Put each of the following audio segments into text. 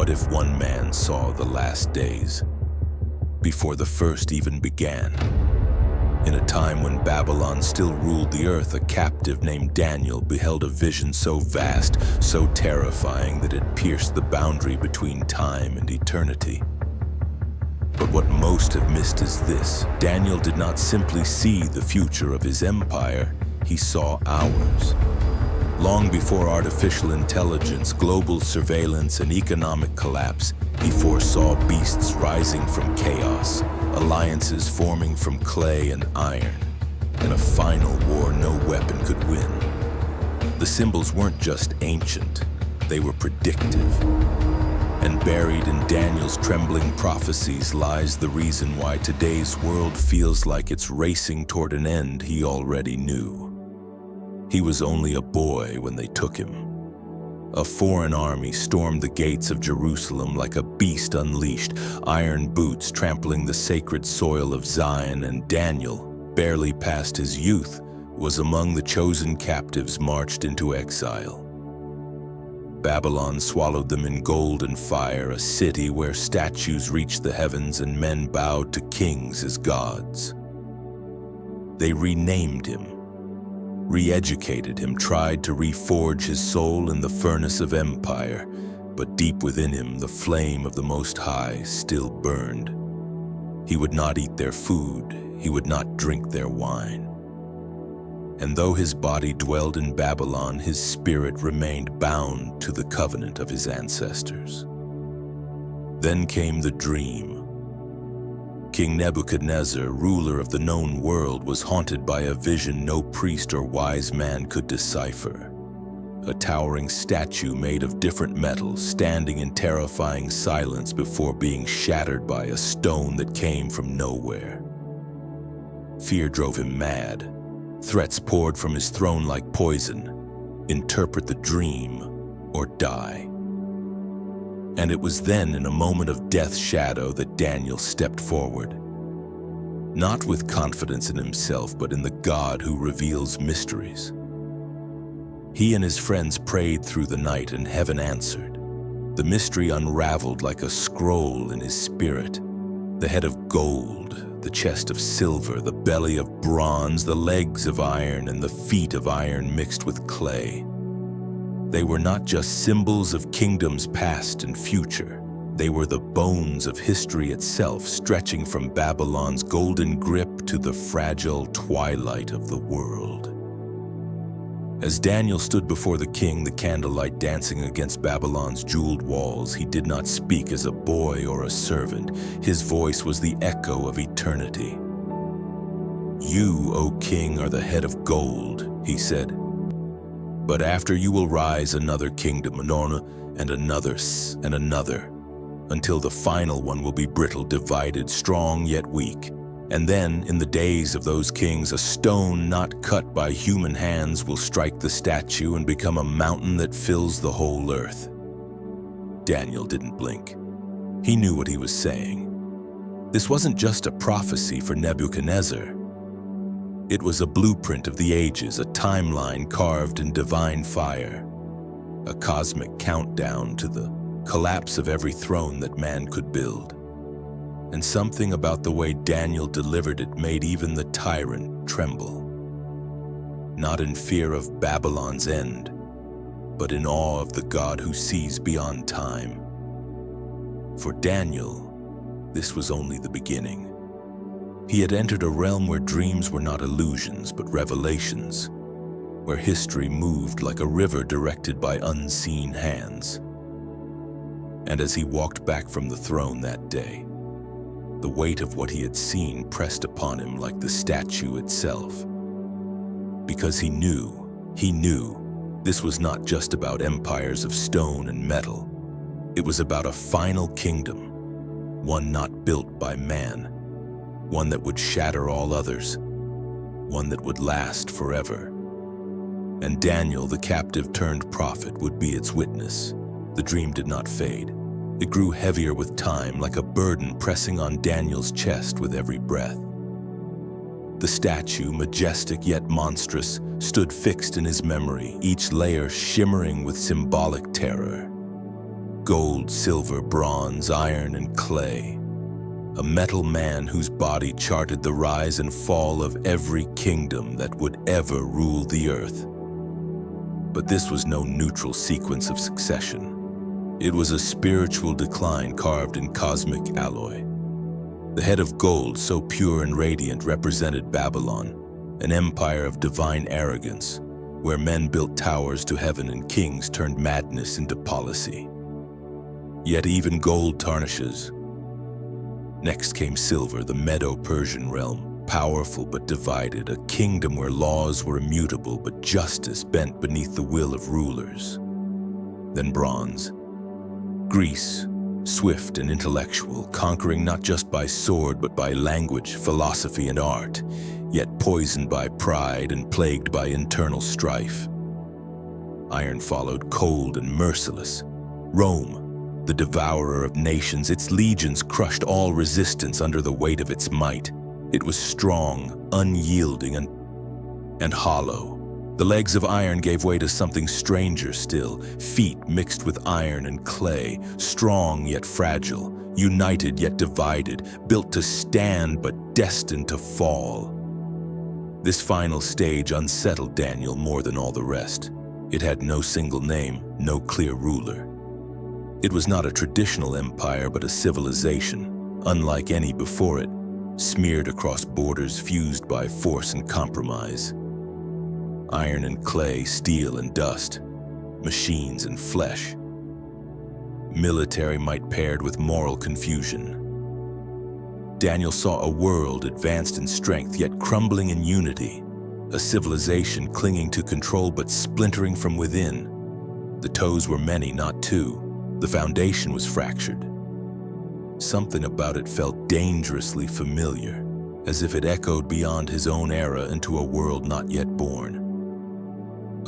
What if one man saw the last days, before the first even began? In a time when Babylon still ruled the earth, a captive named Daniel beheld a vision so vast, so terrifying that it pierced the boundary between time and eternity. But what most have missed is this: Daniel did not simply see the future of his empire, he saw ours. Long before artificial intelligence, global surveillance, and economic collapse, he foresaw beasts rising from chaos, alliances forming from clay and iron, and a final war no weapon could win. The symbols weren't just ancient, they were predictive. And buried in Daniel's trembling prophecies lies the reason why today's world feels like it's racing toward an end he already knew. He was only a boy when they took him. A foreign army stormed the gates of Jerusalem like a beast unleashed, iron boots trampling the sacred soil of Zion, and Daniel, barely past his youth, was among the chosen captives marched into exile. Babylon swallowed them in gold and fire, a city where statues reached the heavens and men bowed to kings as gods. They renamed him, re-educated him, tried to reforge his soul in the furnace of empire, but deep within him the flame of the Most High still burned. He would not eat their food, he would not drink their wine. And though his body dwelled in Babylon, his spirit remained bound to the covenant of his ancestors. Then came the dream. King Nebuchadnezzar, ruler of the known world, was haunted by a vision no priest or wise man could decipher. A towering statue made of different metals, standing in terrifying silence before being shattered by a stone that came from nowhere. Fear drove him mad. Threats poured from his throne like poison. Interpret the dream or die. And it was then, in a moment of death's shadow, that Daniel stepped forward. Not with confidence in himself, but in the God who reveals mysteries. He and his friends prayed through the night, and heaven answered. The mystery unraveled like a scroll in his spirit. The head of gold, the chest of silver, the belly of bronze, the legs of iron, and the feet of iron mixed with clay. They were not just symbols of kingdoms past and future. They were the bones of history itself, stretching from Babylon's golden grip to the fragile twilight of the world. As Daniel stood before the king, the candlelight dancing against Babylon's jeweled walls, he did not speak as a boy or a servant. His voice was the echo of eternity. "You, O king, are the head of gold," he said. "But after you will rise another kingdom, and another, and another, until the final one will be brittle, divided, strong yet weak. And then, in the days of those kings, a stone not cut by human hands will strike the statue and become a mountain that fills the whole earth." Daniel didn't blink. He knew what he was saying. This wasn't just a prophecy for Nebuchadnezzar. It was a blueprint of the ages, a timeline carved in divine fire, a cosmic countdown to the collapse of every throne that man could build. And something about the way Daniel delivered it made even the tyrant tremble. Not in fear of Babylon's end, but in awe of the God who sees beyond time. For Daniel, this was only the beginning. He had entered a realm where dreams were not illusions, but revelations, where history moved like a river directed by unseen hands. And as he walked back from the throne that day, the weight of what he had seen pressed upon him like the statue itself. Because he knew this was not just about empires of stone and metal. It was about a final kingdom, one not built by man, one that would shatter all others, one that would last forever. And Daniel, the captive turned prophet, would be its witness. The dream did not fade. It grew heavier with time, like a burden pressing on Daniel's chest with every breath. The statue, majestic yet monstrous, stood fixed in his memory, each layer shimmering with symbolic terror. gold, silver, bronze, iron, and clay. A metal man whose body charted the rise and fall of every kingdom that would ever rule the earth. But this was no neutral sequence of succession. It was a spiritual decline carved in cosmic alloy. The head of gold, so pure and radiant, represented Babylon, an empire of divine arrogance, where men built towers to heaven and kings turned madness into policy. Yet even gold tarnishes. Next came silver, the Medo-Persian realm, powerful but divided, a kingdom where laws were immutable but justice bent beneath the will of rulers. Then bronze, Greece, swift and intellectual, conquering not just by sword but by language, philosophy, and art, yet poisoned by pride and plagued by internal strife. Iron followed, cold and merciless. Rome, the devourer of nations, its legions crushed all resistance under the weight of its might. It was strong, unyielding, and hollow. The legs of iron gave way to something stranger still, feet mixed with iron and clay, strong yet fragile, united yet divided, built to stand but destined to fall. This final stage unsettled Daniel more than all the rest. It had no single name, no clear ruler. It was not a traditional empire but a civilization, unlike any before it, smeared across borders fused by force and compromise. Iron and clay, steel and dust, machines and flesh. Military might paired with moral confusion. Daniel saw a world advanced in strength yet crumbling in unity, a civilization clinging to control but splintering from within. The toes were many, not two. The foundation was fractured. Something about it felt dangerously familiar, as if it echoed beyond his own era into a world not yet born.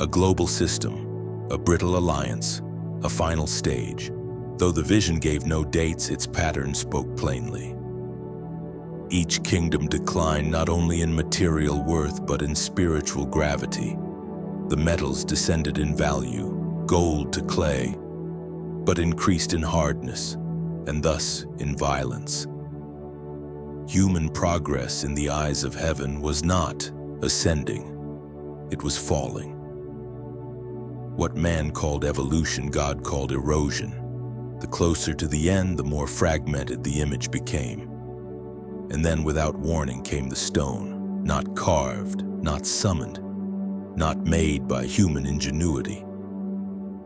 A global system, a brittle alliance, a final stage. Though the vision gave no dates, its pattern spoke plainly. Each kingdom declined not only in material worth but in spiritual gravity. The metals descended in value, gold to clay, but increased in hardness, and thus in violence. Human progress in the eyes of heaven was not ascending, it was falling. What man called evolution, God called erosion. The closer to the end, the more fragmented the image became. And then without warning came the stone, not carved, not summoned, not made by human ingenuity.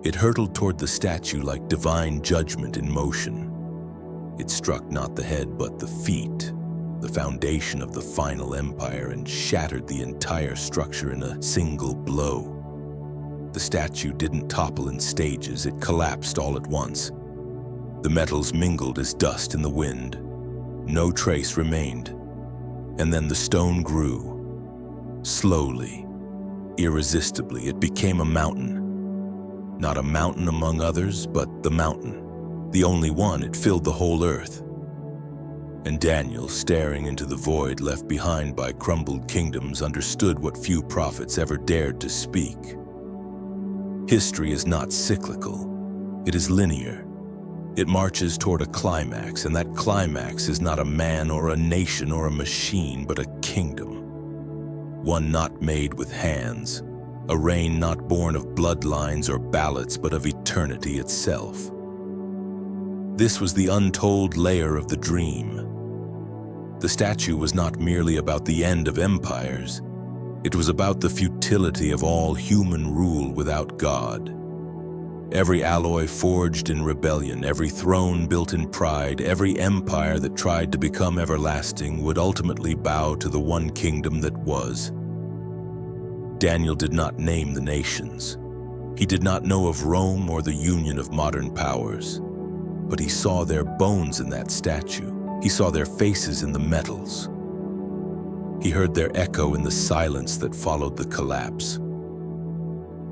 It hurtled toward the statue like divine judgment in motion. It struck not the head but the feet, the foundation of the final empire, and shattered the entire structure in a single blow. The statue didn't topple in stages, it collapsed all at once. The metals mingled as dust in the wind. No trace remained. And then the stone grew. Slowly, irresistibly, it became a mountain. Not a mountain among others, but the mountain. The only one, it filled the whole earth. And Daniel, staring into the void left behind by crumbled kingdoms, understood what few prophets ever dared to speak. History is not cyclical, it is linear. It marches toward a climax, and that climax is not a man or a nation or a machine, but a kingdom. One not made with hands, a reign not born of bloodlines or ballots, but of eternity itself. This was the untold layer of the dream. The statue was not merely about the end of empires. It was about the futility of all human rule without God. Every alloy forged in rebellion, every throne built in pride, every empire that tried to become everlasting would ultimately bow to the one kingdom that was. Daniel did not name the nations. He did not know of Rome or the union of modern powers. But he saw their bones in that statue. He saw their faces in the metals. He heard their echo in the silence that followed the collapse.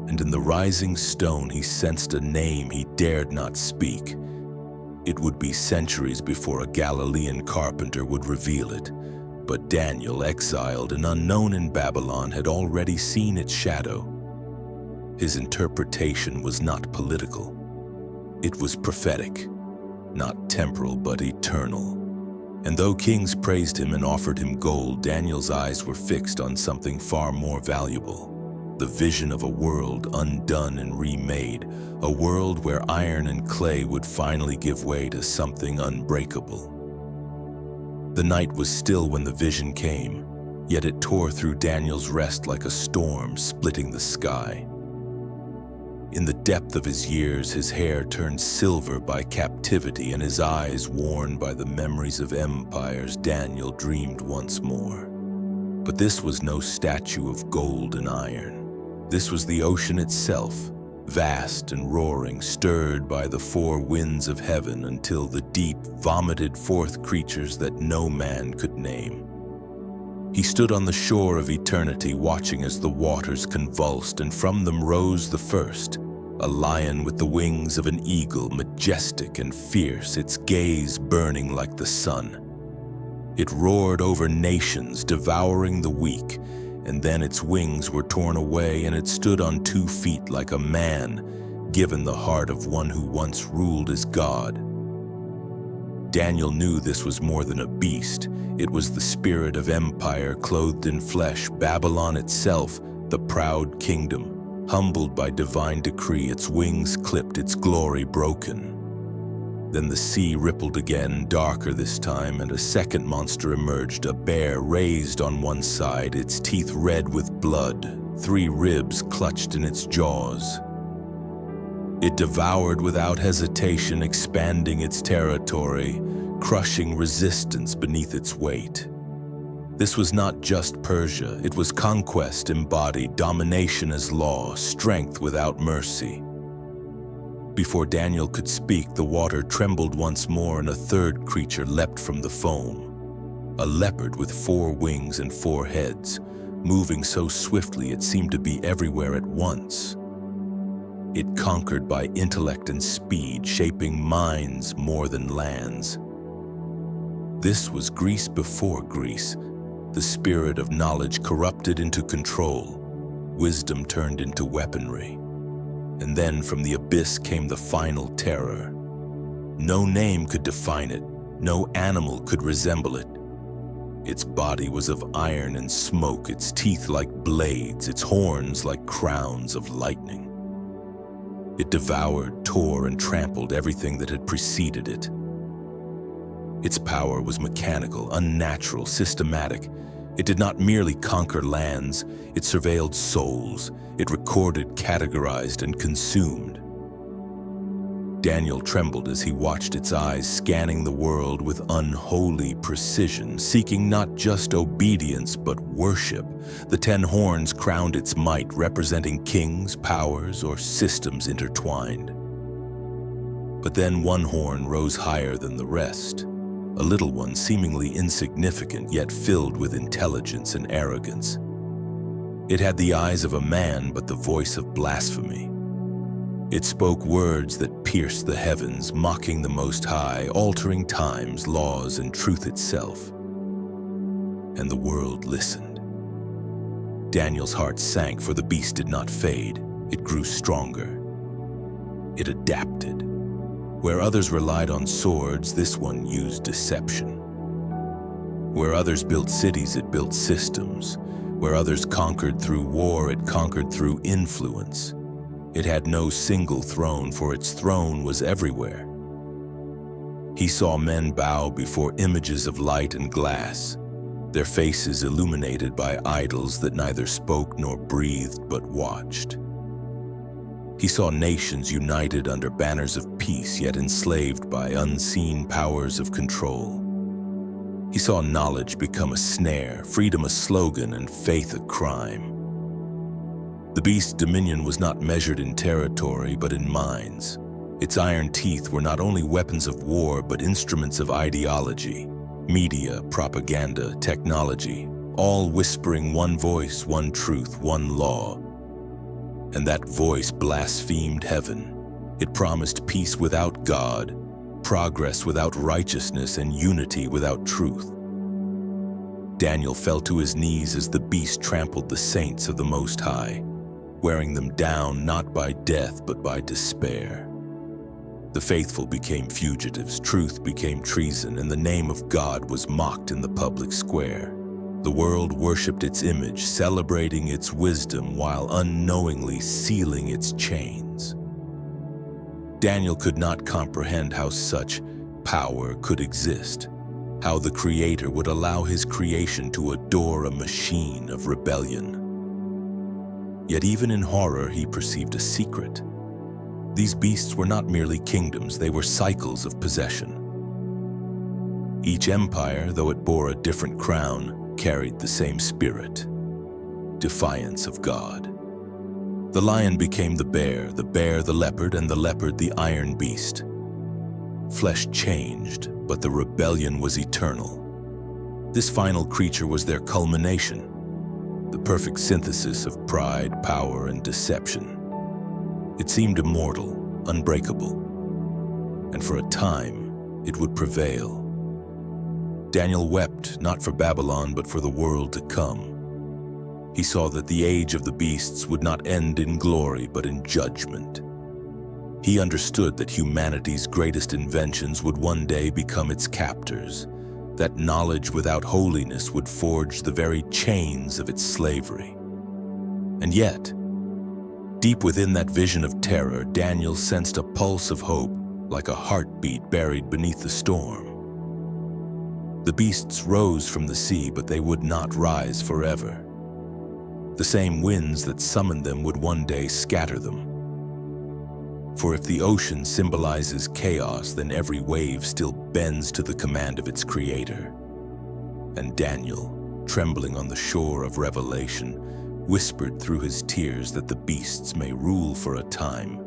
And in the rising stone he sensed a name he dared not speak. It would be centuries before a Galilean carpenter would reveal it. But Daniel, exiled and unknown in Babylon, had already seen its shadow. His interpretation was not political. It was prophetic, not temporal but eternal. And though kings praised him and offered him gold, Daniel's eyes were fixed on something far more valuable: the vision of a world undone and remade, a world where iron and clay would finally give way to something unbreakable. The night was still when the vision came, yet it tore through Daniel's rest like a storm splitting the sky. In the depth of his years, his hair turned silver by captivity and his eyes worn by the memories of empires, Daniel dreamed once more. But this was no statue of gold and iron. This was the ocean itself, vast and roaring, stirred by the four winds of heaven until the deep vomited forth creatures that no man could name. He stood on the shore of eternity, watching as the waters convulsed, and from them rose the first, a lion with the wings of an eagle, majestic and fierce, its gaze burning like the sun. It roared over nations, devouring the weak, and then its wings were torn away, and it stood on 2 feet like a man, given the heart of one who once ruled as God. Daniel knew this was more than a beast. It was the spirit of empire clothed in flesh, Babylon itself, the proud kingdom, humbled by divine decree, its wings clipped, its glory broken. Then the sea rippled again, darker this time, and a second monster emerged, a bear raised on one side, its teeth red with blood, 3 ribs clutched in its jaws. It devoured without hesitation, expanding its territory, crushing resistance beneath its weight. This was not just Persia, it was conquest embodied, domination as law, strength without mercy. Before Daniel could speak, the water trembled once more and a third creature leapt from the foam. A leopard with 4 wings and 4 heads, moving so swiftly it seemed to be everywhere at once. It conquered by intellect and speed, shaping minds more than lands. This was Greece before Greece, the spirit of knowledge corrupted into control, wisdom turned into weaponry. And then from the abyss came the final terror. No name could define it, no animal could resemble it. Its body was of iron and smoke, its teeth like blades, its horns like crowns of lightning. It devoured, tore, and trampled everything that had preceded it. Its power was mechanical, unnatural, systematic. It did not merely conquer lands, it surveilled souls. It recorded, categorized, and consumed. Daniel trembled as he watched its eyes scanning the world with unholy precision, seeking not just obedience but worship. The 10 horns crowned its might, representing kings, powers, or systems intertwined. But then one horn rose higher than the rest, a little one seemingly insignificant yet filled with intelligence and arrogance. It had the eyes of a man but the voice of blasphemy. It spoke words that pierced the heavens, mocking the Most High, altering times, laws, and truth itself. And the world listened. Daniel's heart sank, for the beast did not fade. It grew stronger. It adapted. Where others relied on swords, this one used deception. Where others built cities, it built systems. Where others conquered through war, it conquered through influence. It had no single throne, for its throne was everywhere. He saw men bow before images of light and glass, their faces illuminated by idols that neither spoke nor breathed but watched. He saw nations united under banners of peace, yet enslaved by unseen powers of control. He saw knowledge become a snare, freedom a slogan, and faith a crime. The beast's dominion was not measured in territory, but in minds. Its iron teeth were not only weapons of war, but instruments of ideology, media, propaganda, technology, all whispering one voice, one truth, one law. And that voice blasphemed heaven. It promised peace without God, progress without righteousness, and unity without truth. Daniel fell to his knees as the beast trampled the saints of the Most High, wearing them down not by death but by despair. The faithful became fugitives, truth became treason, and the name of God was mocked in the public square. The world worshipped its image, celebrating its wisdom while unknowingly sealing its chains. Daniel could not comprehend how such power could exist, how the Creator would allow his creation to adore a machine of rebellion. Yet even in horror, he perceived a secret. These beasts were not merely kingdoms, they were cycles of possession. Each empire, though it bore a different crown, carried the same spirit: defiance of God. The lion became the bear the leopard, and the leopard the iron beast. Flesh changed, but the rebellion was eternal. This final creature was their culmination, the perfect synthesis of pride, power, and deception. It seemed immortal, unbreakable, and for a time, it would prevail. Daniel wept not for Babylon, but for the world to come. He saw that the age of the beasts would not end in glory, but in judgment. He understood that humanity's greatest inventions would one day become its captors, that knowledge without holiness would forge the very chains of its slavery. And yet, deep within that vision of terror, Daniel sensed a pulse of hope, like a heartbeat buried beneath the storm. The beasts rose from the sea, but they would not rise forever. The same winds that summoned them would one day scatter them. For if the ocean symbolizes chaos, then every wave still bends to the command of its creator. And Daniel, trembling on the shore of revelation, whispered through his tears that the beasts may rule for a time,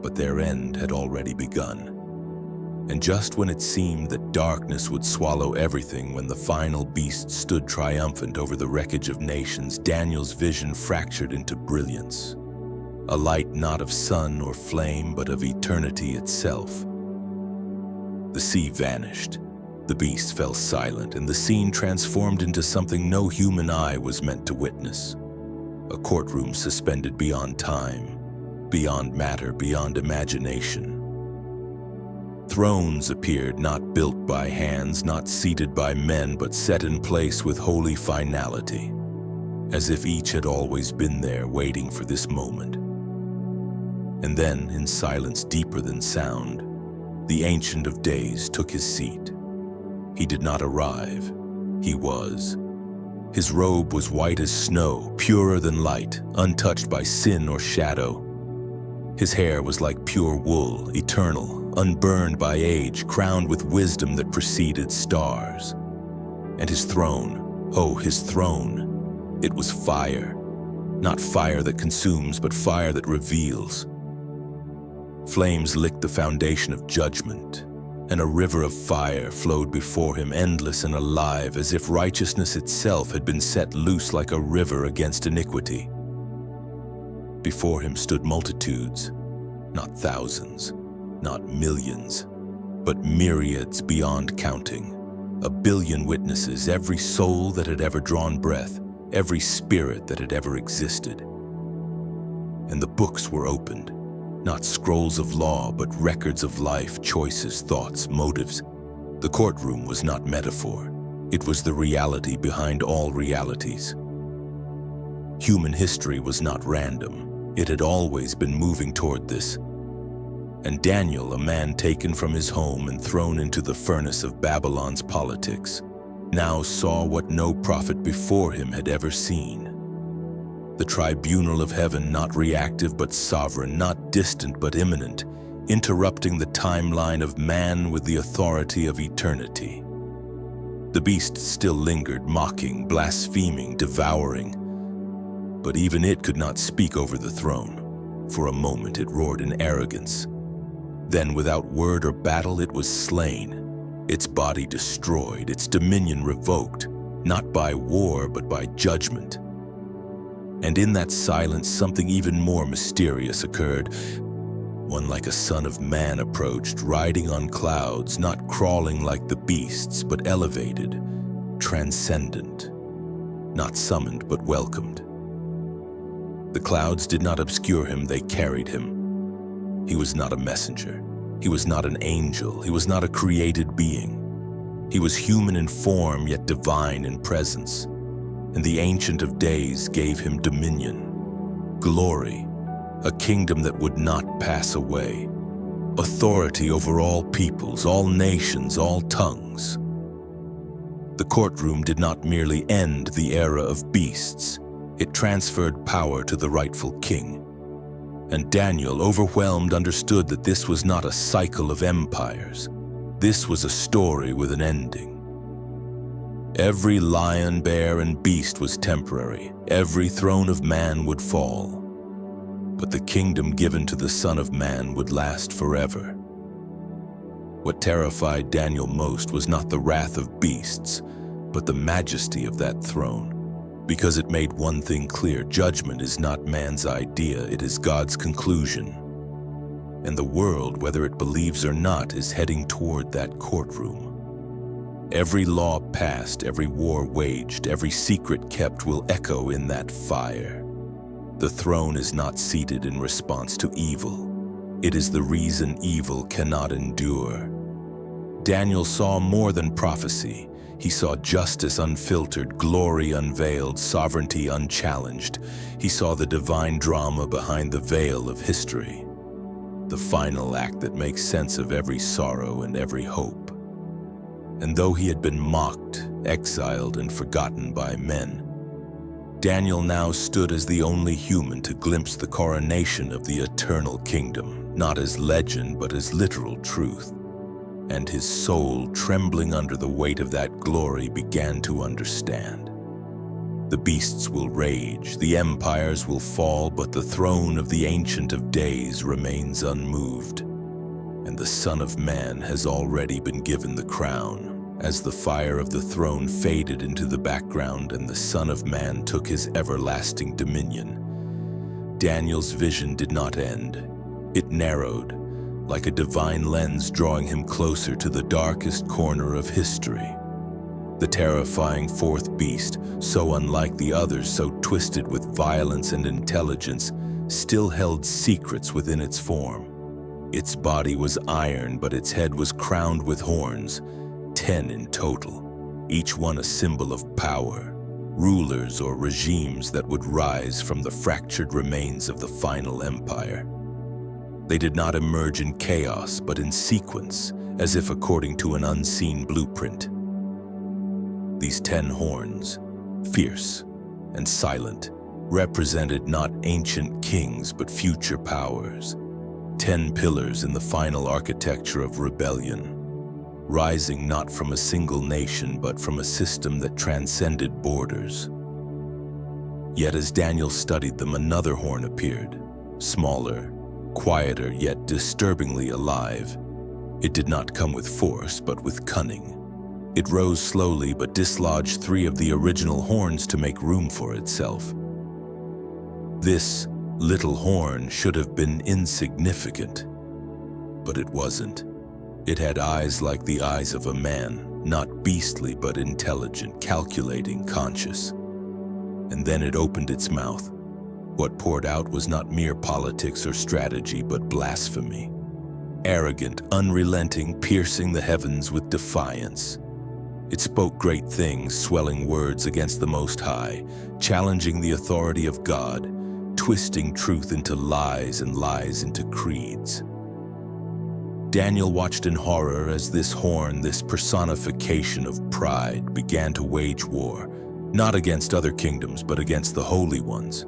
but their end had already begun. And just when it seemed that darkness would swallow everything, when the final beast stood triumphant over the wreckage of nations, Daniel's vision fractured into brilliance. A light not of sun or flame, but of eternity itself. The sea vanished, the beasts fell silent, and the scene transformed into something no human eye was meant to witness. A courtroom suspended beyond time, beyond matter, beyond imagination. Thrones appeared, not built by hands, not seated by men, but set in place with holy finality, as if each had always been there waiting for this moment. And then, in silence deeper than sound, the Ancient of Days took his seat. He did not arrive, he was. His robe was white as snow, purer than light, untouched by sin or shadow. His hair was like pure wool, eternal, unburned by age, crowned with wisdom that preceded stars. And his throne, oh, his throne, it was fire. Not fire that consumes, but fire that reveals. Flames licked the foundation of judgment, and a river of fire flowed before him, endless and alive, as if righteousness itself had been set loose like a river against iniquity. Before him stood multitudes, not thousands, not millions, but myriads beyond counting. 1 billion witnesses, every soul that had ever drawn breath, every spirit that had ever existed. And the books were opened, not scrolls of law, but records of life, choices, thoughts, motives. The courtroom was not metaphor. It was the reality behind all realities. Human history was not random. It had always been moving toward this. And Daniel, a man taken from his home and thrown into the furnace of Babylon's politics, now saw what no prophet before him had ever seen. The tribunal of heaven, not reactive but sovereign, not distant but imminent, interrupting the timeline of man with the authority of eternity. The beast still lingered, mocking, blaspheming, devouring, but even it could not speak over the throne. For a moment it roared in arrogance. Then, without word or battle, it was slain, its body destroyed, its dominion revoked, not by war but by judgment. And in that silence, something even more mysterious occurred. One like a son of man approached, riding on clouds, not crawling like the beasts, but elevated, transcendent, not summoned but welcomed. The clouds did not obscure him, they carried him. He was not a messenger. He was not an angel. He was not a created being. He was human in form, yet divine in presence. And the Ancient of Days gave him dominion, glory, a kingdom that would not pass away, authority over all peoples, all nations, all tongues. The courtroom did not merely end the era of beasts. It transferred power to the rightful king. And Daniel, overwhelmed, understood that this was not a cycle of empires. This was a story with an ending. Every lion, bear, and beast was temporary. Every throne of man would fall. But the kingdom given to the Son of Man would last forever. What terrified Daniel most was not the wrath of beasts, but the majesty of that throne. Because it made one thing clear: judgment is not man's idea, it is God's conclusion. And the world, whether it believes or not, is heading toward that courtroom. Every law passed, every war waged, every secret kept will echo in that fire. The throne is not seated in response to evil. It is the reason evil cannot endure. Daniel saw more than prophecy. He saw justice unfiltered, glory unveiled, sovereignty unchallenged. He saw the divine drama behind the veil of history, the final act that makes sense of every sorrow and every hope. And though he had been mocked, exiled, and forgotten by men, Daniel now stood as the only human to glimpse the coronation of the eternal kingdom, not as legend but as literal truth. And his soul, trembling under the weight of that glory, began to understand. The beasts will rage, the empires will fall, but the throne of the Ancient of Days remains unmoved. And the Son of Man has already been given the crown. As the fire of the throne faded into the background and the Son of Man took his everlasting dominion, Daniel's vision did not end. It narrowed, like a divine lens drawing him closer to the darkest corner of history. The terrifying fourth beast, so unlike the others, so twisted with violence and intelligence, still held secrets within its form. Its body was iron, but its head was crowned with horns, 10 in total, each one a symbol of power, rulers or regimes that would rise from the fractured remains of the final empire. They did not emerge in chaos, but in sequence, as if according to an unseen blueprint. These 10 horns, fierce and silent, represented not ancient kings but future powers, 10 pillars in the final architecture of rebellion, rising not from a single nation but from a system that transcended borders. Yet as Daniel studied them, another horn appeared, smaller, quieter, yet disturbingly alive. It did not come with force, but with cunning. It rose slowly but dislodged 3 of the original horns to make room for itself. This little horn should have been insignificant, but it wasn't. It had eyes like the eyes of a man, not beastly but intelligent, calculating, conscious. And then it opened its mouth. What poured out was not mere politics or strategy, but blasphemy. Arrogant, unrelenting, piercing the heavens with defiance. It spoke great things, swelling words against the Most High, challenging the authority of God, twisting truth into lies and lies into creeds. Daniel watched in horror as this horn, this personification of pride, began to wage war, not against other kingdoms, but against the holy ones.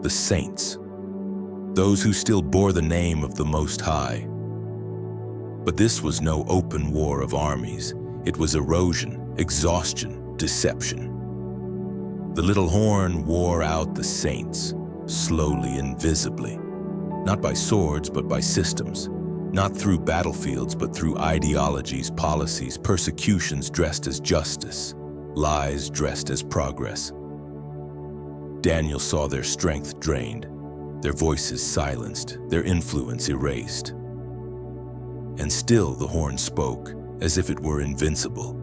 The saints, those who still bore the name of the Most High. But this was no open war of armies. It was erosion, exhaustion, deception. The little horn wore out the saints, slowly, invisibly, not by swords, but by systems, not through battlefields, but through ideologies, policies, persecutions dressed as justice, lies dressed as progress. Daniel saw their strength drained, their voices silenced, their influence erased. And still the horn spoke, as if it were invincible.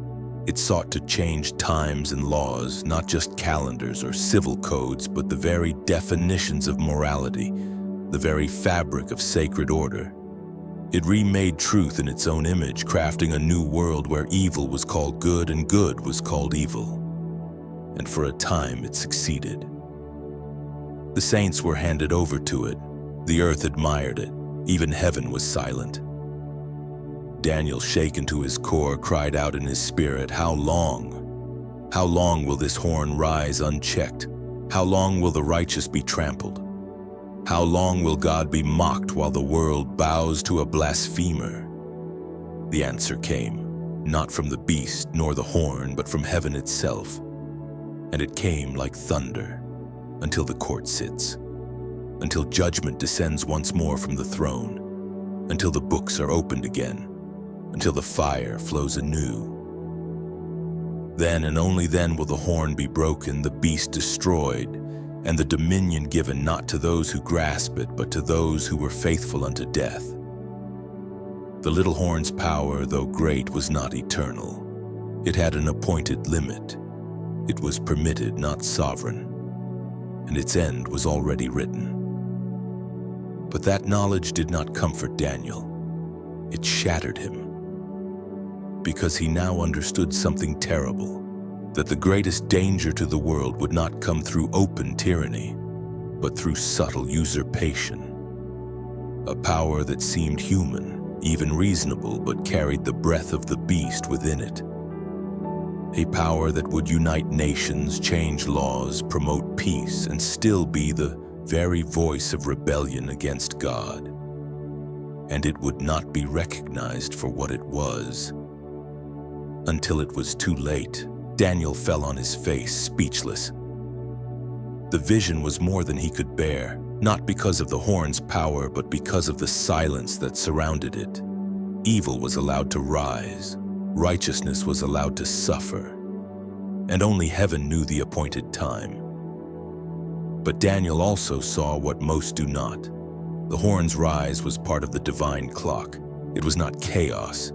It sought to change times and laws, not just calendars or civil codes, but the very definitions of morality, the very fabric of sacred order. It remade truth in its own image, crafting a new world where evil was called good and good was called evil. And for a time it succeeded. The saints were handed over to it. The earth admired it. Even heaven was silent. Daniel, shaken to his core, cried out in his spirit, "How long? How long will this horn rise unchecked? How long will the righteous be trampled? How long will God be mocked while the world bows to a blasphemer?" The answer came, not from the beast nor the horn, but from heaven itself. And it came like thunder, until the court sits, until judgment descends once more from the throne, until the books are opened again, until the fire flows anew. Then and only then will the horn be broken, the beast destroyed, and the dominion given not to those who grasp it, but to those who were faithful unto death. The little horn's power, though great, was not eternal. It had an appointed limit. It was permitted, not sovereign, and its end was already written. But that knowledge did not comfort Daniel. It shattered him, because he now understood something terrible, that the greatest danger to the world would not come through open tyranny, but through subtle usurpation. A power that seemed human, even reasonable, but carried the breath of the beast within it. A power that would unite nations, change laws, promote peace, and still be the very voice of rebellion against God. And it would not be recognized for what it was. Until it was too late, Daniel fell on his face, speechless. The vision was more than he could bear, not because of the horn's power, but because of the silence that surrounded it. Evil was allowed to rise, righteousness was allowed to suffer, and only heaven knew the appointed time. But Daniel also saw what most do not. The horn's rise was part of the divine clock. It was not chaos.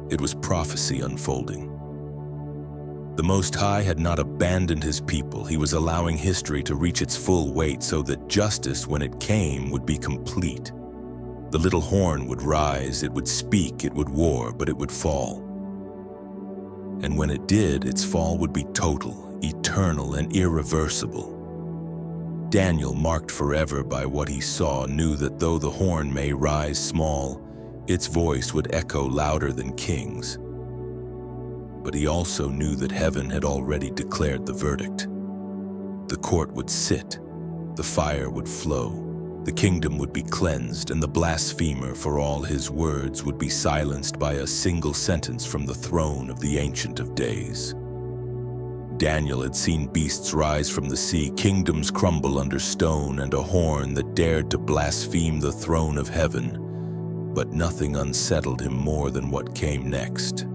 It was prophecy unfolding. The Most High had not abandoned his people. He was allowing history to reach its full weight so that justice, when it came, would be complete. The little horn would rise, it would speak, it would war, but it would fall. And when it did, its fall would be total, eternal, and irreversible. Daniel, marked forever by what he saw, knew that though the horn may rise small, its voice would echo louder than kings. But he also knew that heaven had already declared the verdict. The court would sit, the fire would flow, the kingdom would be cleansed, and the blasphemer for all his words would be silenced by a single sentence from the throne of the Ancient of Days. Daniel had seen beasts rise from the sea, kingdoms crumble under stone, and a horn that dared to blaspheme the throne of heaven. But nothing unsettled him more than what came next.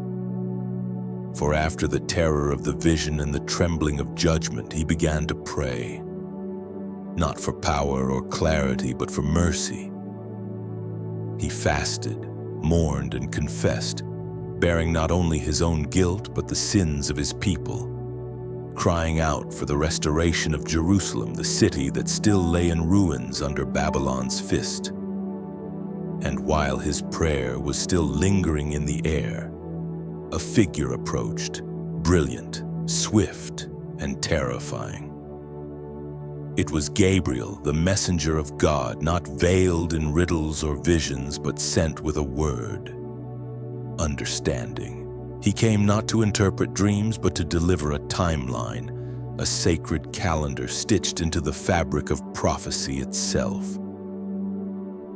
For after the terror of the vision and the trembling of judgment, he began to pray, not for power or clarity, but for mercy. He fasted, mourned, and confessed, bearing not only his own guilt, but the sins of his people, crying out for the restoration of Jerusalem, the city that still lay in ruins under Babylon's fist. And while his prayer was still lingering in the air, a figure approached, brilliant, swift, and terrifying. It was Gabriel, the messenger of God, not veiled in riddles or visions, but sent with a word: understanding. He came not to interpret dreams, but to deliver a timeline, a sacred calendar stitched into the fabric of prophecy itself.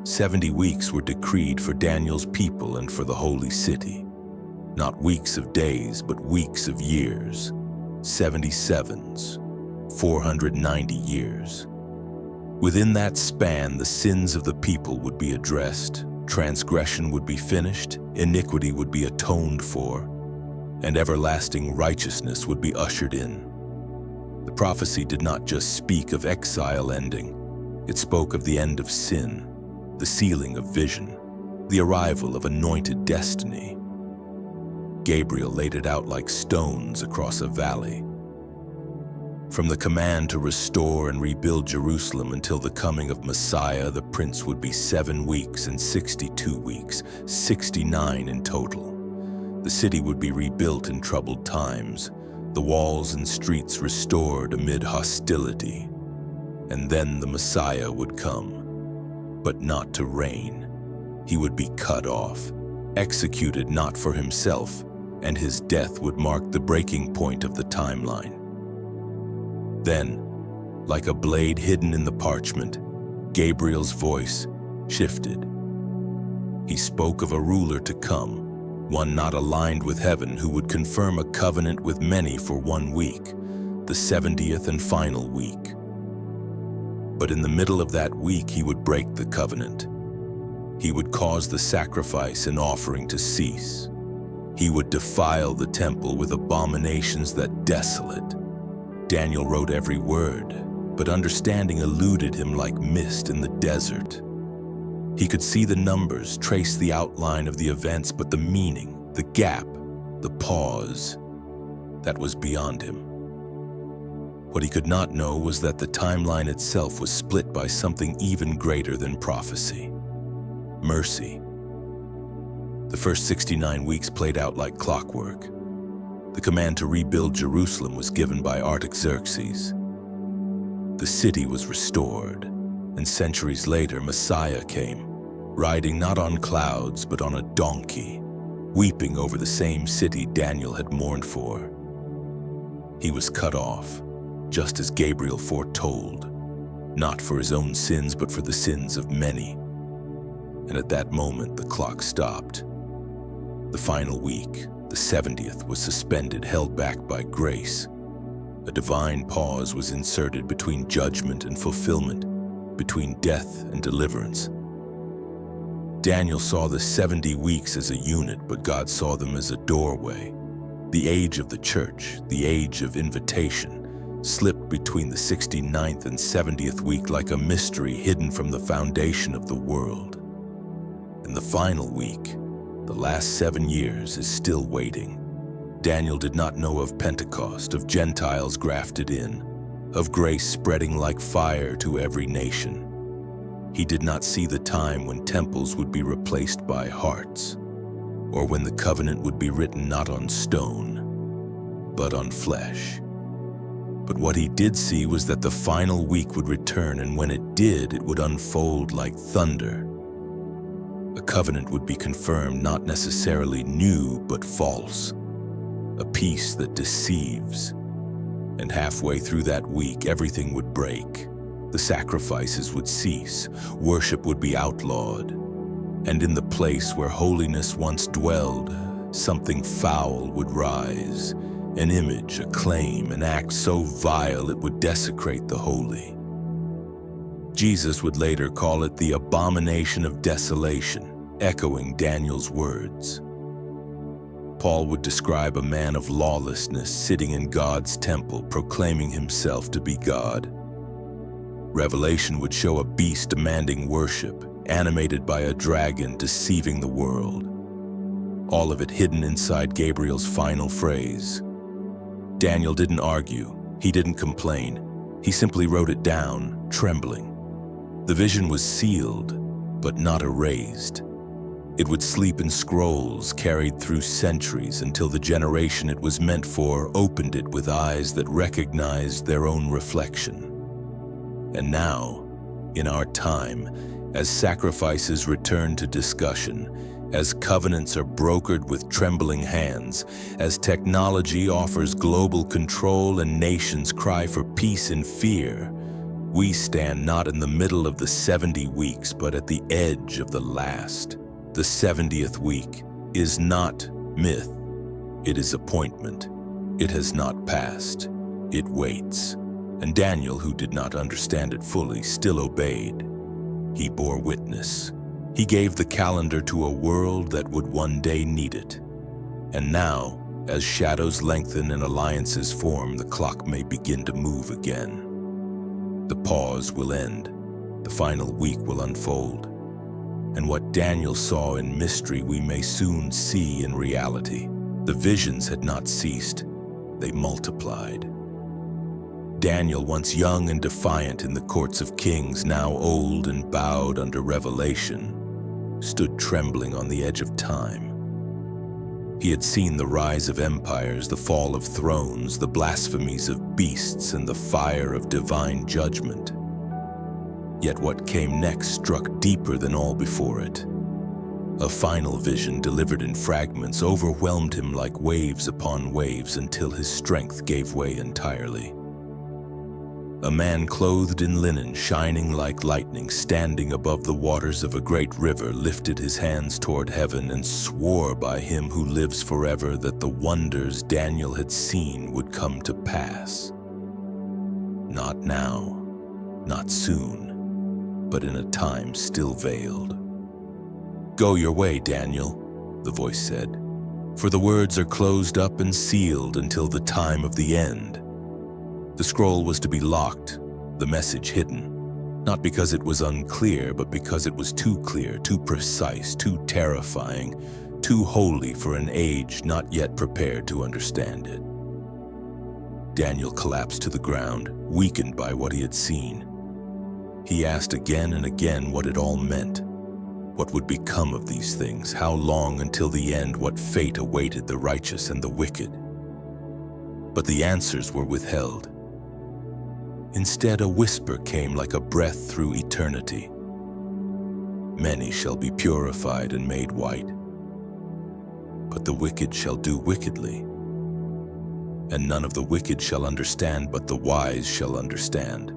70 weeks were decreed for Daniel's people and for the holy city. Not weeks of days, but weeks of years. 77s, 490 years. Within that span, the sins of the people would be addressed, transgression would be finished, iniquity would be atoned for, and everlasting righteousness would be ushered in. The prophecy did not just speak of exile ending, it spoke of the end of sin, the sealing of vision, the arrival of anointed destiny. Gabriel laid it out like stones across a valley. From the command to restore and rebuild Jerusalem until the coming of Messiah, the prince would be 7 weeks and 62 weeks, 69 in total. The city would be rebuilt in troubled times, the walls and streets restored amid hostility. And then the Messiah would come, but not to reign. He would be cut off, executed not for himself, and his death would mark the breaking point of the timeline. Then, like a blade hidden in the parchment, Gabriel's voice shifted. He spoke of a ruler to come, one not aligned with heaven, who would confirm a covenant with many for 1 week, the 70th and final week. But in the middle of that week, he would break the covenant. He would cause the sacrifice and offering to cease. He would defile the temple with abominations that desolate. Daniel wrote every word, but understanding eluded him like mist in the desert. He could see the numbers, trace the outline of the events, but the meaning, the gap, the pause, that was beyond him. What he could not know was that the timeline itself was split by something even greater than prophecy: mercy. The first 69 weeks played out like clockwork. The command to rebuild Jerusalem was given by Artaxerxes. The city was restored, and centuries later, Messiah came, riding not on clouds but on a donkey, weeping over the same city Daniel had mourned for. He was cut off, just as Gabriel foretold, not for his own sins but for the sins of many. And at that moment, the clock stopped. The final week, the 70th, was suspended, held back by grace. A divine pause was inserted between judgment and fulfillment, between death and deliverance. Daniel saw the 70 weeks as a unit, but God saw them as a doorway. The age of the church, the age of invitation, slipped between the 69th and 70th week like a mystery hidden from the foundation of the world. And the final week, the last 7 years, is still waiting. Daniel did not know of Pentecost, of Gentiles grafted in, of grace spreading like fire to every nation. He did not see the time when temples would be replaced by hearts, or when the covenant would be written not on stone, but on flesh. But what he did see was that the final week would return, and when it did, it would unfold like thunder. A covenant would be confirmed, not necessarily new, but false. A peace that deceives. And halfway through that week, everything would break. The sacrifices would cease. Worship would be outlawed. And in the place where holiness once dwelled, something foul would rise. An image, a claim, an act so vile it would desecrate the holy. Jesus would later call it the abomination of desolation, echoing Daniel's words. Paul would describe a man of lawlessness sitting in God's temple, proclaiming himself to be God. Revelation would show a beast demanding worship, animated by a dragon deceiving the world. All of it hidden inside Gabriel's final phrase. Daniel didn't argue, he didn't complain, he simply wrote it down, trembling. The vision was sealed, but not erased. It would sleep in scrolls carried through centuries until the generation it was meant for opened it with eyes that recognized their own reflection. And now, in our time, as sacrifices return to discussion, as covenants are brokered with trembling hands, as technology offers global control and nations cry for peace in fear, we stand not in the middle of the 70 weeks, but at the edge of the last. The 70th week is not myth. It is appointment. It has not passed. It waits. And Daniel, who did not understand it fully, still obeyed. He bore witness. He gave the calendar to a world that would one day need it. And now, as shadows lengthen and alliances form, the clock may begin to move again. The pause will end. The final week will unfold. And what Daniel saw in mystery, we may soon see in reality. The visions had not ceased. They multiplied. Daniel, once young and defiant in the courts of kings, now old and bowed under revelation, stood trembling on the edge of time. He had seen the rise of empires, the fall of thrones, the blasphemies of beasts, and the fire of divine judgment. Yet what came next struck deeper than all before it. A final vision delivered in fragments overwhelmed him like waves upon waves until his strength gave way entirely. A man clothed in linen, shining like lightning, standing above the waters of a great river, lifted his hands toward heaven and swore by him who lives forever that the wonders Daniel had seen would come to pass. Not now, not soon, but in a time still veiled. "Go your way, Daniel," the voice said, "for the words are closed up and sealed until the time of the end." The scroll was to be locked, the message hidden, not because it was unclear, but because it was too clear, too precise, too terrifying, too holy for an age not yet prepared to understand it. Daniel collapsed to the ground, weakened by what he had seen. He asked again and again what it all meant. What would become of these things? How long until the end? What fate awaited the righteous and the wicked? But the answers were withheld. Instead, a whisper came like a breath through eternity. "Many shall be purified and made white, but the wicked shall do wickedly. And none of the wicked shall understand, but the wise shall understand."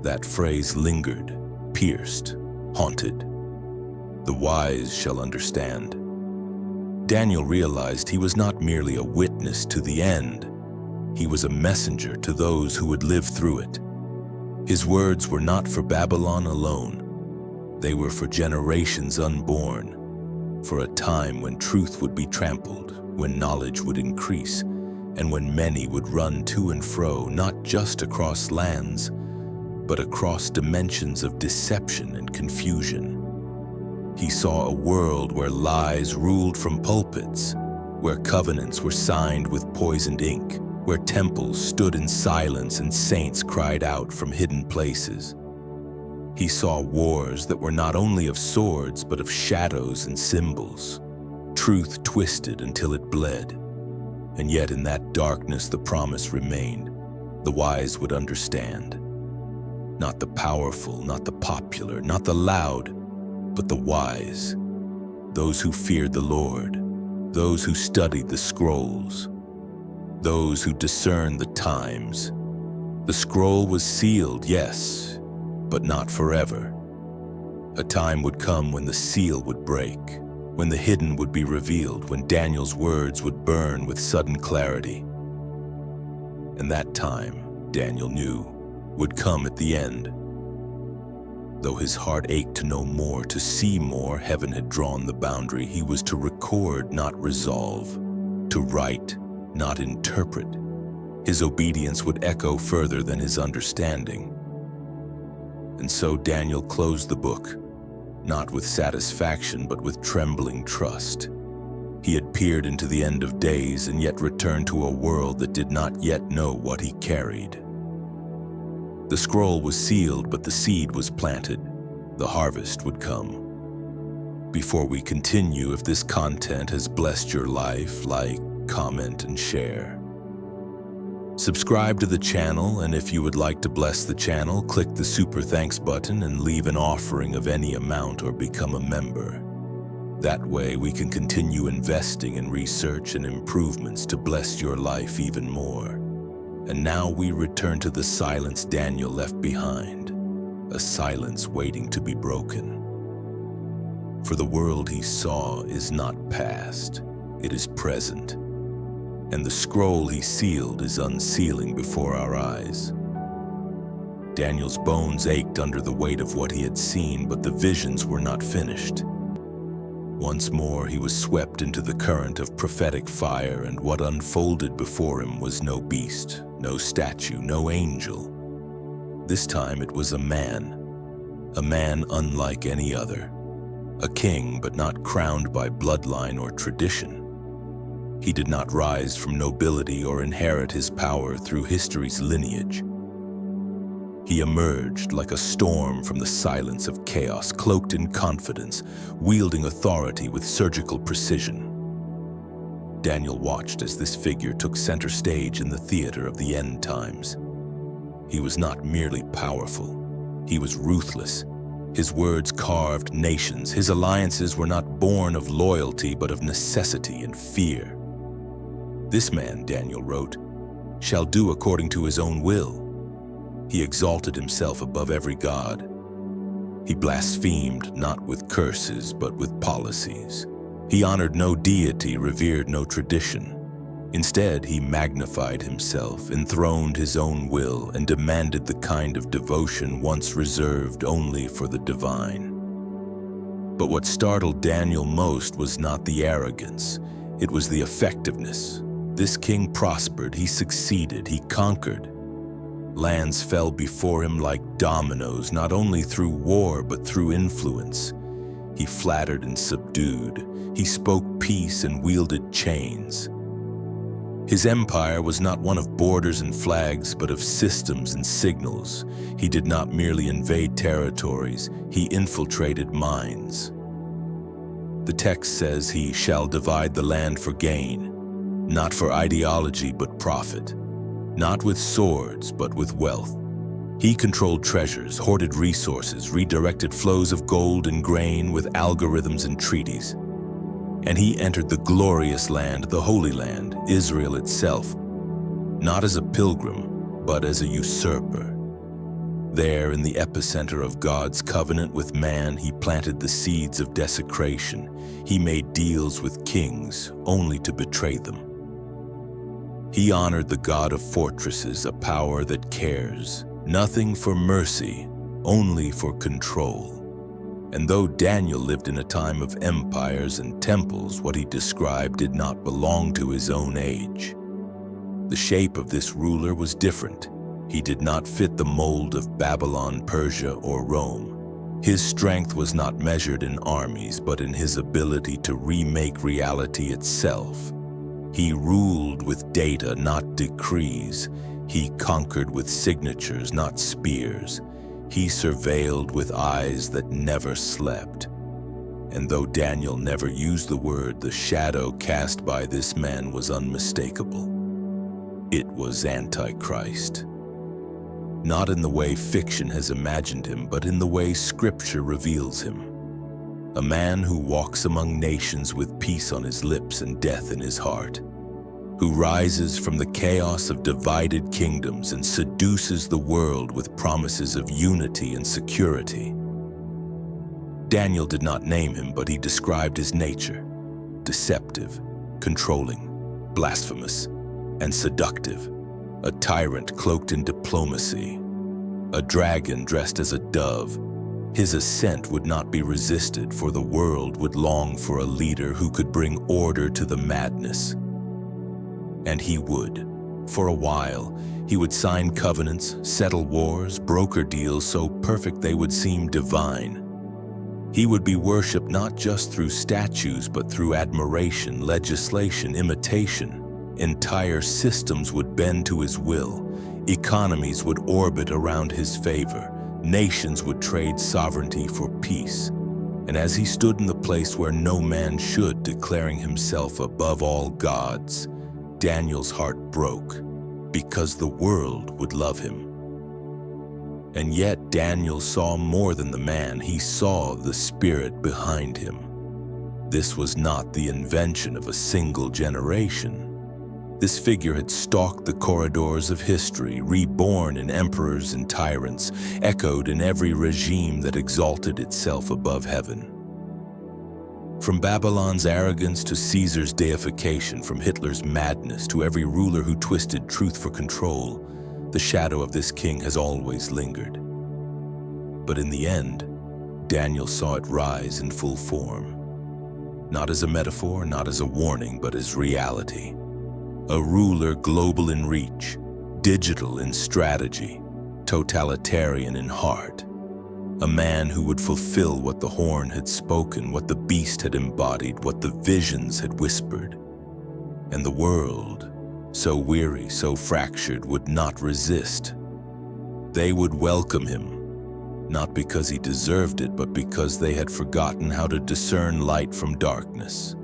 That phrase lingered, pierced, haunted. The wise shall understand. Daniel realized he was not merely a witness to the end. He was a messenger to those who would live through it. His words were not for Babylon alone. They were for generations unborn, for a time when truth would be trampled, when knowledge would increase, and when many would run to and fro, not just across lands, but across dimensions of deception and confusion. He saw a world where lies ruled from pulpits, where covenants were signed with poisoned ink, where temples stood in silence and saints cried out from hidden places. He saw wars that were not only of swords, but of shadows and symbols. Truth twisted until it bled. And yet in that darkness the promise remained. The wise would understand. Not the powerful, not the popular, not the loud, but the wise. Those who feared the Lord, those who studied the scrolls, those who discerned the times. The scroll was sealed, yes, but not forever. A time would come when the seal would break, when the hidden would be revealed, when Daniel's words would burn with sudden clarity. And that time, Daniel knew, would come at the end. Though his heart ached to know more, to see more, heaven had drawn the boundary. He was to record, not resolve, to write, not interpret. His obedience would echo further than his understanding. And so Daniel closed the book, not with satisfaction, but with trembling trust. He had peered into the end of days and yet returned to a world that did not yet know what he carried. The scroll was sealed, but the seed was planted. The harvest would come. Before we continue, if this content has blessed your life, like, comment, and share. Subscribe to the channel, and if you would like to bless the channel, click the super thanks button and leave an offering of any amount or become a member. That way we can continue investing in research and improvements to bless your life even more. And now we return to the silence Daniel left behind, a silence waiting to be broken. For the world he saw is not past, it is present. And the scroll he sealed is unsealing before our eyes. Daniel's bones ached under the weight of what he had seen, but the visions were not finished. Once more he was swept into the current of prophetic fire, and what unfolded before him was no beast, no statue, no angel. This time it was a man unlike any other. A king, but not crowned by bloodline or tradition. He did not rise from nobility or inherit his power through history's lineage. He emerged like a storm from the silence of chaos, cloaked in confidence, wielding authority with surgical precision. Daniel watched as this figure took center stage in the theater of the end times. He was not merely powerful, he was ruthless. His words carved nations. His alliances were not born of loyalty, but of necessity and fear. This man, Daniel wrote, shall do according to his own will. He exalted himself above every god. He blasphemed not with curses, but with policies. He honored no deity, revered no tradition. Instead, he magnified himself, enthroned his own will, and demanded the kind of devotion once reserved only for the divine. But what startled Daniel most was not the arrogance, it was the effectiveness. This king prospered, he succeeded, he conquered. Lands fell before him like dominoes, not only through war, but through influence. He flattered and subdued. He spoke peace and wielded chains. His empire was not one of borders and flags, but of systems and signals. He did not merely invade territories, he infiltrated minds. The text says he shall divide the land for gain, not for ideology but profit, not with swords but with wealth. He controlled treasures, hoarded resources, redirected flows of gold and grain with algorithms and treaties. And he entered the glorious land, the Holy Land, Israel itself, not as a pilgrim, but as a usurper. There, in the epicenter of God's covenant with man, he planted the seeds of desecration. He made deals with kings, only to betray them. He honored the God of fortresses, a power that cares, nothing for mercy, only for control. And though Daniel lived in a time of empires and temples, what he described did not belong to his own age. The shape of this ruler was different. He did not fit the mold of Babylon, Persia, or Rome. His strength was not measured in armies, but in his ability to remake reality itself. He ruled with data, not decrees. He conquered with signatures, not spears. He surveilled with eyes that never slept. And though Daniel never used the word, the shadow cast by this man was unmistakable. It was Antichrist. Not in the way fiction has imagined him, but in the way Scripture reveals him. A man who walks among nations with peace on his lips and death in his heart, who rises from the chaos of divided kingdoms and seduces the world with promises of unity and security. Daniel did not name him, but he described his nature: deceptive, controlling, blasphemous, and seductive, a tyrant cloaked in diplomacy, a dragon dressed as a dove. His ascent would not be resisted, for the world would long for a leader who could bring order to the madness. And he would. For a while, he would sign covenants, settle wars, broker deals so perfect they would seem divine. He would be worshipped not just through statues, but through admiration, legislation, imitation. Entire systems would bend to his will. Economies would orbit around his favor. Nations would trade sovereignty for peace. And as he stood in the place where no man should, declaring himself above all gods, Daniel's heart broke, because the world would love him. And yet Daniel saw more than the man. He saw the spirit behind him. This was not the invention of a single generation. This figure had stalked the corridors of history, reborn in emperors and tyrants, echoed in every regime that exalted itself above heaven. From Babylon's arrogance to Caesar's deification, from Hitler's madness to every ruler who twisted truth for control, the shadow of this king has always lingered. But in the end, Daniel saw it rise in full form. Not as a metaphor, not as a warning, but as reality. A ruler global in reach, digital in strategy, totalitarian in heart. A man who would fulfill what the horn had spoken, what the beast had embodied, what the visions had whispered. And the world, so weary, so fractured, would not resist. They would welcome him, not because he deserved it, but because they had forgotten how to discern light from darkness.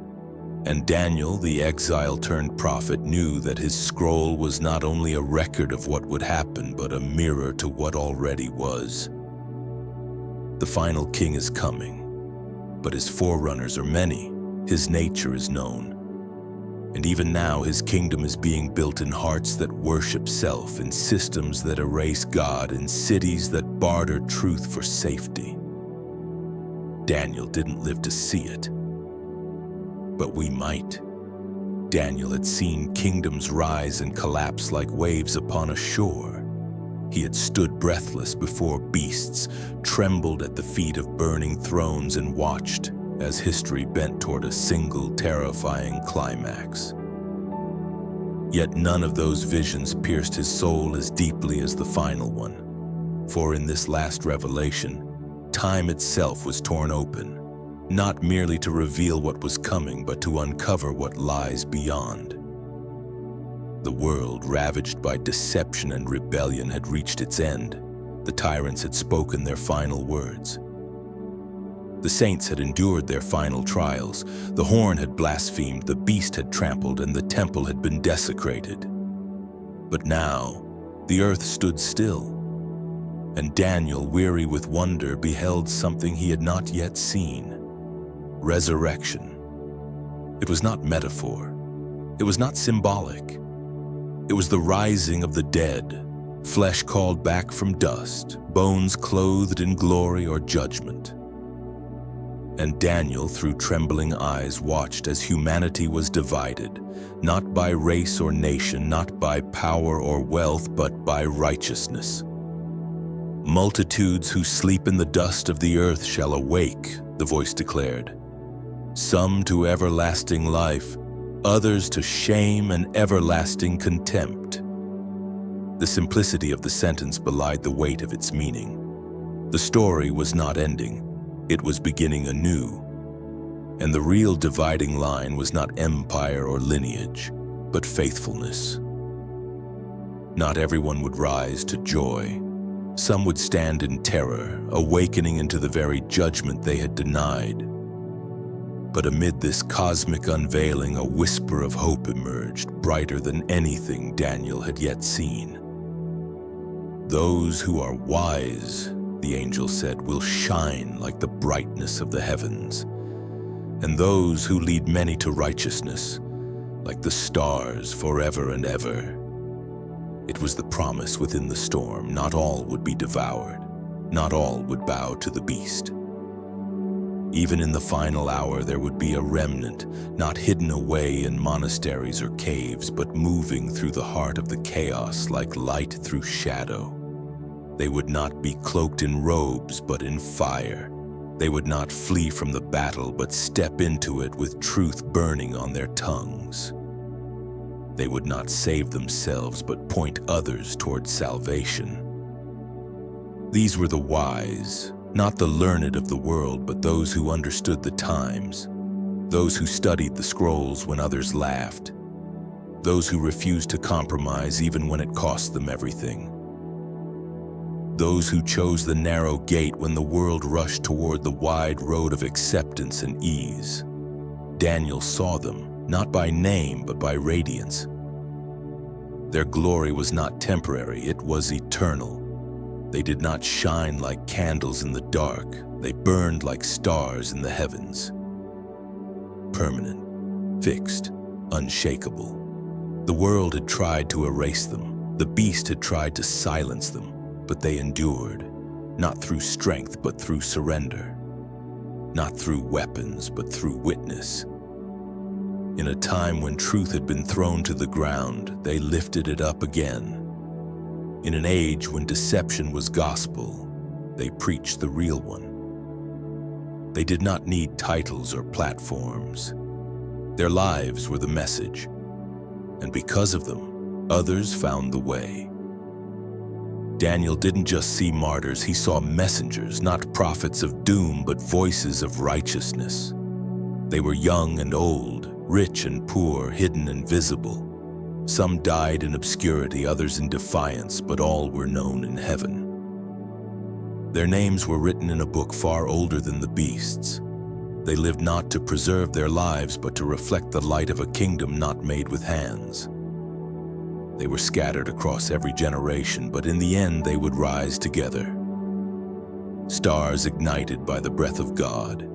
And Daniel, the exile-turned-prophet, knew that his scroll was not only a record of what would happen, but a mirror to what already was. The final king is coming, but his forerunners are many. His nature is known. And even now, his kingdom is being built in hearts that worship self, in systems that erase God, in cities that barter truth for safety. Daniel didn't live to see it, but we might. Daniel had seen kingdoms rise and collapse like waves upon a shore. He had stood breathless before beasts, trembled at the feet of burning thrones, and watched as history bent toward a single terrifying climax. Yet none of those visions pierced his soul as deeply as the final one. For in this last revelation, time itself was torn open, not merely to reveal what was coming, but to uncover what lies beyond. The world, ravaged by deception and rebellion, had reached its end. The tyrants had spoken their final words. The saints had endured their final trials. The horn had blasphemed, the beast had trampled, and the temple had been desecrated. But now, the earth stood still, and Daniel, weary with wonder, beheld something he had not yet seen. Resurrection. It was not metaphor. It was not symbolic. It was the rising of the dead, flesh called back from dust, bones clothed in glory or judgment. And Daniel, through trembling eyes, watched as humanity was divided, not by race or nation, not by power or wealth, but by righteousness. Multitudes who sleep in the dust of the earth shall awake, the voice declared. Some to everlasting life, others to shame and everlasting contempt. The simplicity of the sentence belied the weight of its meaning. The story was not ending. It was beginning anew, and the real dividing line was not empire or lineage, but faithfulness. Not everyone would rise to joy. Some would stand in terror, awakening into the very judgment they had denied. But amid this cosmic unveiling, a whisper of hope emerged, brighter than anything Daniel had yet seen. Those who are wise, the angel said, will shine like the brightness of the heavens, and those who lead many to righteousness, like the stars forever and ever. It was the promise within the storm. Not all would be devoured. Not all would bow to the beast. Even in the final hour, there would be a remnant, not hidden away in monasteries or caves, but moving through the heart of the chaos like light through shadow. They would not be cloaked in robes, but in fire. They would not flee from the battle, but step into it with truth burning on their tongues. They would not save themselves, but point others toward salvation. These were the wise, not the learned of the world, but those who understood the times, those who studied the scrolls when others laughed, those who refused to compromise even when it cost them everything. Those who chose the narrow gate when the world rushed toward the wide road of acceptance and ease. Daniel saw them, not by name, but by radiance. Their glory was not temporary, it was eternal. They did not shine like candles in the dark, they burned like stars in the heavens. Permanent, fixed, unshakable. The world had tried to erase them, the beast had tried to silence them, but they endured, not through strength, but through surrender. Not through weapons, but through witness. In a time when truth had been thrown to the ground, they lifted it up again. In an age when deception was gospel, they preached the real one. They did not need titles or platforms. Their lives were the message, and because of them, others found the way. Daniel didn't just see martyrs, he saw messengers, not prophets of doom, but voices of righteousness. They were young and old, rich and poor, hidden and visible. Some died in obscurity, others in defiance, but all were known in heaven. Their names were written in a book far older than the beasts. They lived not to preserve their lives, but to reflect the light of a kingdom not made with hands. They were scattered across every generation, but in the end they would rise together. Stars ignited by the breath of God.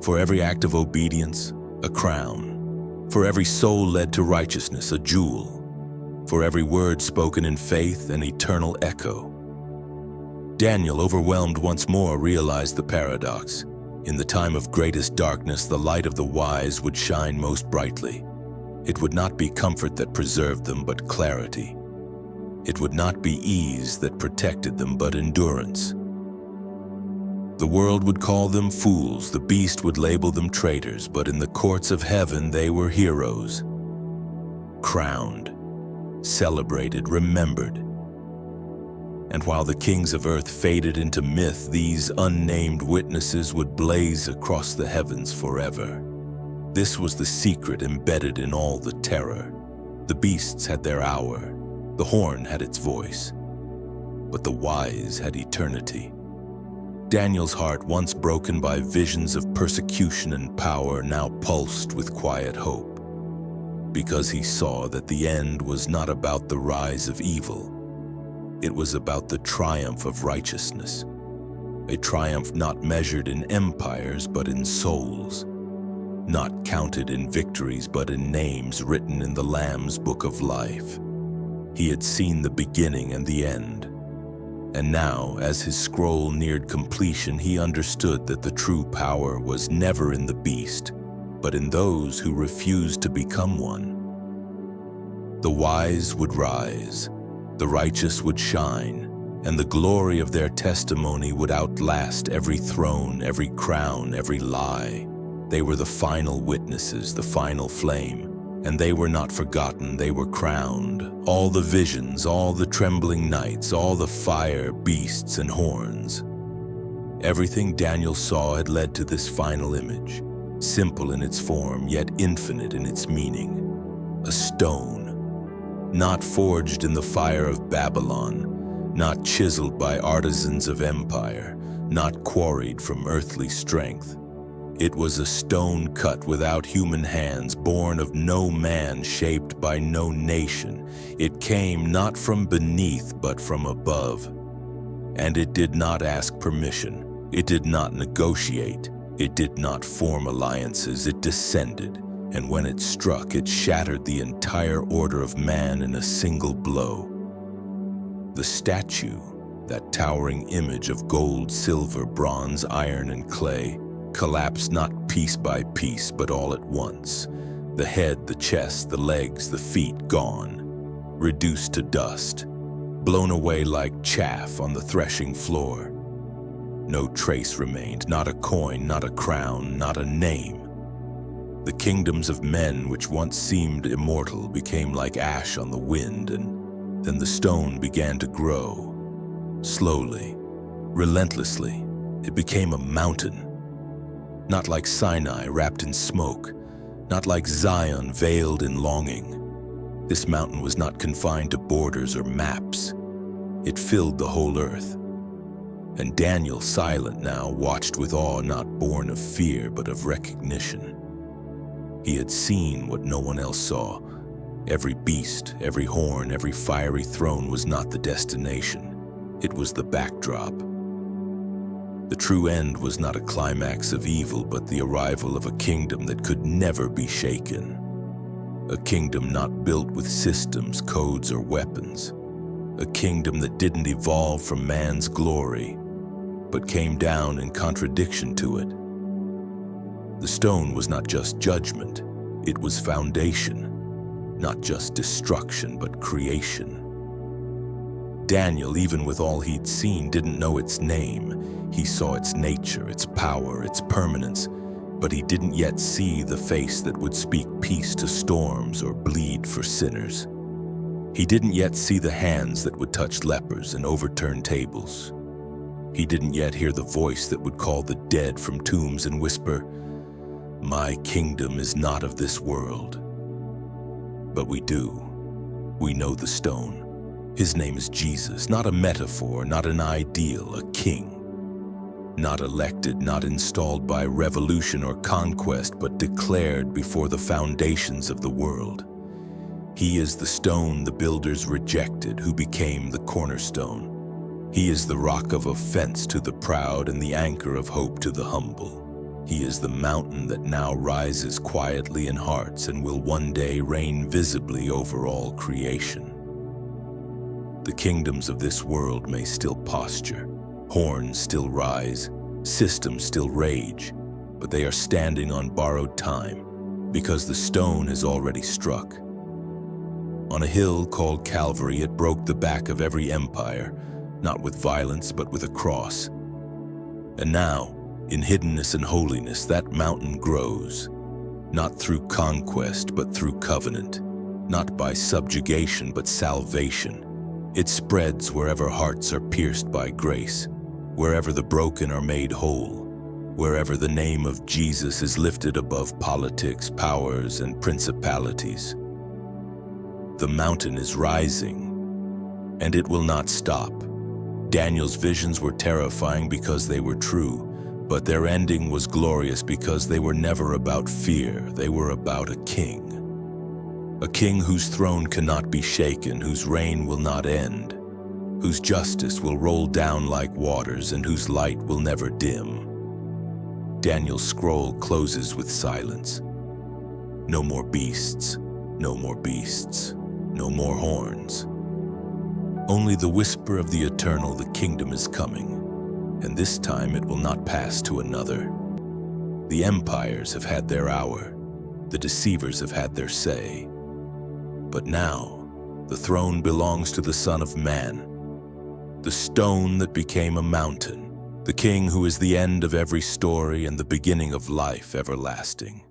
For every act of obedience, a crown. For every soul led to righteousness, a jewel. For every word spoken in faith, an eternal echo. Daniel, overwhelmed once more, realized the paradox. In the time of greatest darkness, the light of the wise would shine most brightly. It would not be comfort that preserved them, but clarity. It would not be ease that protected them, but endurance. The world would call them fools, the beast would label them traitors, but in the courts of heaven they were heroes. Crowned, celebrated, remembered. And while the kings of earth faded into myth, these unnamed witnesses would blaze across the heavens forever. This was the secret embedded in all the terror. The beasts had their hour, the horn had its voice, but the wise had eternity. Daniel's heart, once broken by visions of persecution and power, now pulsed with quiet hope, because he saw that the end was not about the rise of evil. It was about the triumph of righteousness, a triumph not measured in empires but in souls, not counted in victories but in names written in the Lamb's book of life. He had seen the beginning and the end, and now, as his scroll neared completion, he understood that the true power was never in the beast, but in those who refused to become one. The wise would rise, the righteous would shine, and the glory of their testimony would outlast every throne, every crown, every lie. They were the final witnesses, the final flame, and they were not forgotten, they were crowned. All the visions, all the trembling nights, all the fire, beasts, and horns. Everything Daniel saw had led to this final image, simple in its form, yet infinite in its meaning. A stone, not forged in the fire of Babylon, not chiseled by artisans of empire, not quarried from earthly strength. It was a stone cut without human hands, born of no man, shaped by no nation. It came not from beneath, but from above. And it did not ask permission. It did not negotiate. It did not form alliances. It descended, and when it struck, it shattered the entire order of man in a single blow. The statue, that towering image of gold, silver, bronze, iron, and clay, collapsed not piece by piece, but all at once. The head, the chest, the legs, the feet gone, reduced to dust, blown away like chaff on the threshing floor. No trace remained, not a coin, not a crown, not a name. The kingdoms of men which once seemed immortal became like ash on the wind, and then the stone began to grow. Slowly, relentlessly, it became a mountain. Not like Sinai wrapped in smoke, not like Zion veiled in longing. This mountain was not confined to borders or maps. It filled the whole earth. And Daniel, silent now, watched with awe not born of fear but of recognition. He had seen what no one else saw. Every beast, every horn, every fiery throne was not the destination. It was the backdrop. The true end was not a climax of evil, but the arrival of a kingdom that could never be shaken. A kingdom not built with systems, codes, or weapons. A kingdom that didn't evolve from man's glory, but came down in contradiction to it. The stone was not just judgment, it was foundation. Not just destruction, but creation. Daniel, even with all he'd seen, didn't know its name. He saw its nature, its power, its permanence, but he didn't yet see the face that would speak peace to storms or bleed for sinners. He didn't yet see the hands that would touch lepers and overturn tables. He didn't yet hear the voice that would call the dead from tombs and whisper, My kingdom is not of this world. But we do. We know the stone. His name is Jesus, not a metaphor, not an ideal, a king. Not elected, not installed by revolution or conquest, but declared before the foundations of the world. He is the stone the builders rejected, who became the cornerstone. He is the rock of offense to the proud and the anchor of hope to the humble. He is the mountain that now rises quietly in hearts and will one day reign visibly over all creation. The kingdoms of this world may still posture, horns still rise, systems still rage, but they are standing on borrowed time because the stone has already struck. On a hill called Calvary, it broke the back of every empire, not with violence but with a cross. And now, in hiddenness and holiness, that mountain grows, not through conquest but through covenant, not by subjugation but salvation. It spreads wherever hearts are pierced by grace, wherever the broken are made whole, wherever the name of Jesus is lifted above politics, powers, and principalities. The mountain is rising, and it will not stop. Daniel's visions were terrifying because they were true, but their ending was glorious because they were never about fear. They were about a king. A king whose throne cannot be shaken, whose reign will not end, whose justice will roll down like waters, and whose light will never dim. Daniel's scroll closes with silence. No more beasts, no more beasts, no more horns. Only the whisper of the eternal, the kingdom is coming, and this time it will not pass to another. The empires have had their hour, the deceivers have had their say. But now, the throne belongs to the Son of Man, the stone that became a mountain, the King who is the end of every story and the beginning of life everlasting.